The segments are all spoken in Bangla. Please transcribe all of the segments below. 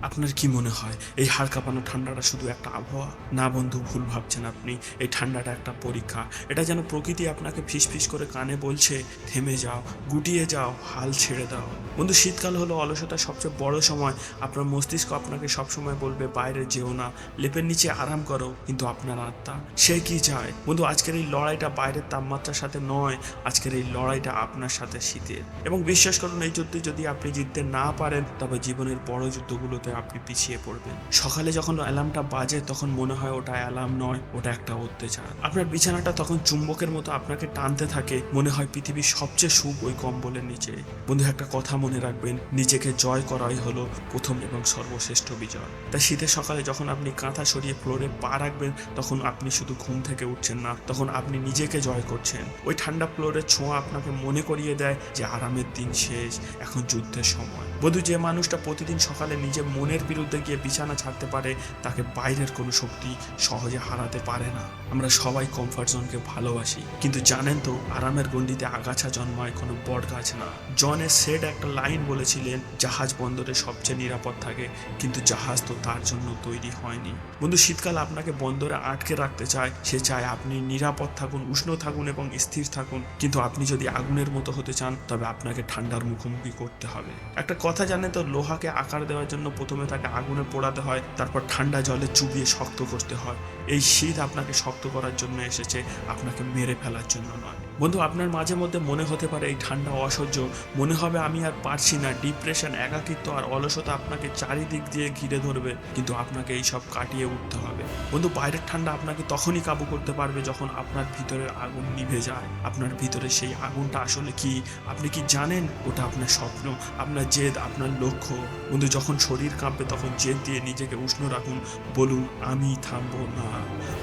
আপনার কি মনে হয় এই হাড় কাঁপানো ঠান্ডাটা শুধু একটা আবহাওয়া? না বন্ধু, ভুল ভাবছেন আপনি। এই ঠান্ডাটা একটা পরীক্ষা। এটা যেন প্রকৃতি আপনাকে ফিসফিস করে কানে বলছে, থেমে যাও, গুটিয়ে যাও, হাল ছেড়ে দাও। বন্ধু, শীতকাল হলো অলসতার সবচেয়ে বড় সময়। আপনার মস্তিষ্ক আপনাকে সবসময় বলবে বাইরে যেও না, লেপের নিচে আরাম করো, কিন্তু আপনার আত্মা সে কি চায়? বন্ধু, আজকের এই লড়াইটা বাইরের তাপমাত্রার সাথে নয়, আজকের এই লড়াইটা আপনার সাথে শীতের। এবং বিশ্বাস করুন, এই যুদ্ধে যদি আপনি জিততে না পারেন, তবে জীবনের বড় যুদ্ধগুলোতে আপনি পিছিয়ে পড়বেন। সকালে যখন অ্যালার্মটা বাজে তখন মনে হয় ওটা অ্যালার্ম নয়, ওটা একটা অত্যাচার। আপনার বিছানাটা তখন চুম্বকের মতো আপনাকে টানতে থাকে, মনে হয় পৃথিবীর সবচেয়ে সুখ ওই কম্বলের নিচে। বন্ধু, একটা কথা মনে রাখবেন, নিজেকে জয় করাই হলো প্রথম এবং সর্বশ্রেষ্ঠ বিজয়। তাই শীতের সকালে যখন আপনি কাঁথা সরিয়ে ফ্লোরে পা রাখবেন, তখন আপনি শুধু ঘুম থেকে উঠছেন না, তখন আপনি নিজেকে জয় করছেন। ওই ঠান্ডা ফ্লোরের ছোঁয়া আপনাকে মনে করিয়ে দেয় যে আরামের দিন শেষ, এখন যুদ্ধের সময়। বন্ধু, যে মানুষটা প্রতিদিন সকালে নিজের মনের বিরুদ্ধে গিয়ে বিছানা ছাড়তে পারে, তাকে বাইরের কোনো শক্তি সহজে হারাতে পারে না। আমরা সবাই কমফর্ট জোনকে ভালোবাসি, কিন্তু জানেন তো, আরামের গণ্ডিতে আগাছা জন্মায় কোনো বট গাছ না। জনের সেড একটা লাইন বলেছিলেন, জাহাজ বন্দরে সবচেয়ে নিরাপদ থাকে, কিন্তু জাহাজ তো তার জন্য তৈরি হয়নি। বন্ধু, শীতকাল আপনাকে বন্দরে আটকে রাখতে চায়। সে চায় আপনি নিরাপদ থাকুন, উষ্ণ থাকুন এবং স্থির থাকুন। কিন্তু আপনি যদি আগুনের মতো হতে চান, তবে আপনাকে ঠান্ডার মুখোমুখি করতে হবে। একটা কথা জানেন তো, লোহাকে আকার দেওয়ার জন্য প্রথমে তাকে আগুনে পোড়াতে হয়, তারপর ঠান্ডা জলে চুবিয়ে শক্ত করতে হয়। এই শীত আপনাকে শক্ত করার জন্য এসেছে, আপনাকে মেরে ফেলার জন্য নয়। বন্ধু, আপনার মাঝে মধ্যে মনে হতে পারে এই ঠান্ডা অসহ্য, মনে হবে আমি আর পারছি না। ডিপ্রেশন, একাকিত্ব আর অলসতা আপনাকে চারিদিক দিয়ে ঘিরে ধরবে, কিন্তু আপনাকে এই সব কাটিয়ে উঠতে হবে। বন্ধু, বাইরের ঠান্ডা আপনাকে তখনই কাবু করতে পারবে যখন আপনার ভিতরের আগুন নিভে যায়। আপনার ভিতরে সেই আগুনটা আসলে কি আপনি কি জানেন? ওটা আপনার স্বপ্ন, আপনার জেদ, আপনার লক্ষ্য। বন্ধু, যখন শরীর কাঁপবে তখন জেদ দিয়ে নিজেকে উষ্ণ রাখুন, বলুন আমি থামবো না।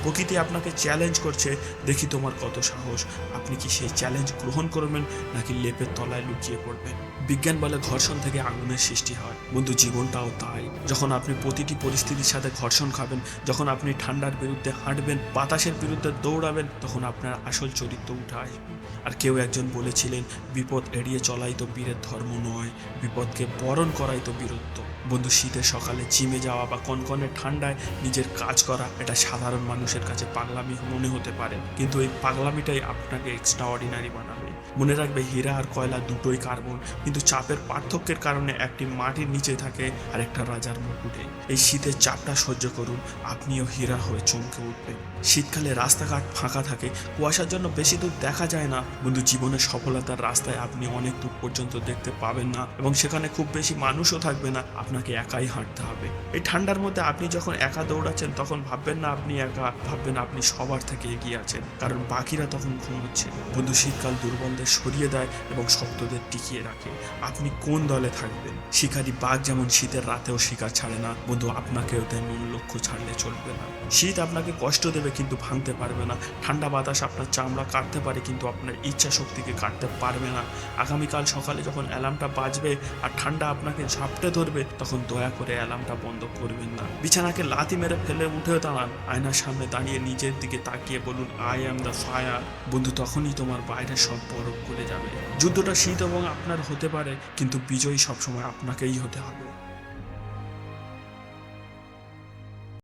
প্রকৃতি আপনাকে চ্যালেঞ্জ করছে, দেখি তোমার কত সাহস। আপনি কি সেই চ্যালেঞ্জ গ্রহণ করবেন, নাকি লেপের তলায় লুকিয়ে পড়বেন? বিজ্ঞান বলে ঘর্ষণ থেকে আগুনের সৃষ্টি হয়। বন্ধু, জীবনটাও তাই। যখন আপনি প্রতিটি পরিস্থিতির সাথে ঘর্ষণ খাবেন, যখন আপনি ঠান্ডার বিরুদ্ধে হাঁটবেন, বাতাসের বিরুদ্ধে দৌড়াবেন, তখন আপনার আসল চরিত্র উঠে আসবে। আর কেউ একজন বলেছিলেন, বিপদ এড়িয়ে চলাই তো বীরের ধর্ম নয়, বিপদকে বরণ করাই তো বীরত্ব। বন্ধু, শীতের সকালে জিমে যাওয়া বা কনকনে ঠান্ডায় নিজের কাজ করা, এটা সাধারণ মানুষের কাছে পাগলামি মনে হতে পারে, কিন্তু এই পাগলামিটাই আপনাকে এক্সট্রা অর্ডিনারি বানাবে। মনে রাখবে, হীরা আর কয়লা দুটোই কার্বন, কিন্তু চাপের পার্থক্যের কারণে একটি মাটির নিচে থাকে আর একটা রাজার মুকুটে। এই শীতের চাপটা সহ্য করুন, আপনিও হীরা হয়ে চমকে উঠবেন। শীতকালে রাস্তাঘাট ফাঁকা থাকে, কুয়াশার জন্য বেশি দূর দেখা যায় না। বন্ধু, জীবনের সফলতার রাস্তায় আপনি অনেক দূর পর্যন্ত দেখতে পাবেন না, এবং সেখানে খুব বেশি মানুষও থাকবে না। আপনাকে একাই হাঁটতে হবে। এই ঠান্ডার মধ্যে আপনি যখন একা দৌড়াচ্ছেন, তখন ভাববেন না আপনি একা, ভাববেন আপনি সবার থেকে এগিয়ে আছেন, কারণ বাকিরা তখন ঘুমোচ্ছে। বন্ধু, শীতকাল দুর্বলদের সরিয়ে দেয় এবং শক্তদের টিকিয়ে রাখে। আপনি কোন দলে থাকবেন? শিকারী বাঘ যেমন শীতের রাতেও শিকার ছাড়ে না, বন্ধু আপনাকেও তেমন লক্ষ্য ছাড়লে চলবে না। শীত আপনাকে কষ্ট দেবে, কিন্তু ভাঙতে পারবে না। ঠান্ডা বাতাস আপনার চামড়া কাটতে পারে, কিন্তু আপনার ইচ্ছা শক্তিকে কাটতে পারবে না। আগামীকাল সকালে যখন অ্যালার্মটা বাজবে আর ঠান্ডা আপনাকে ঝাপটে ধরবে, তখন দয়া করে অ্যালার্মটা বন্ধ করবেন না। বিছানাকে লাথি মেরে ফেলে উঠে দাঁড়ান, আয়নার সামনে দাঁড়িয়ে নিজের দিকে তাকিয়ে বলুন, আই অ্যাম দ্য ফায়ার। বন্ধু, তখনই তোমার বাইরে সব বরফ গলে যাবে। যুদ্ধটা শীত এবং আপনার হতে পারে, কিন্তু বিজয়ী সবসময় আপনাকেই হতে হবে।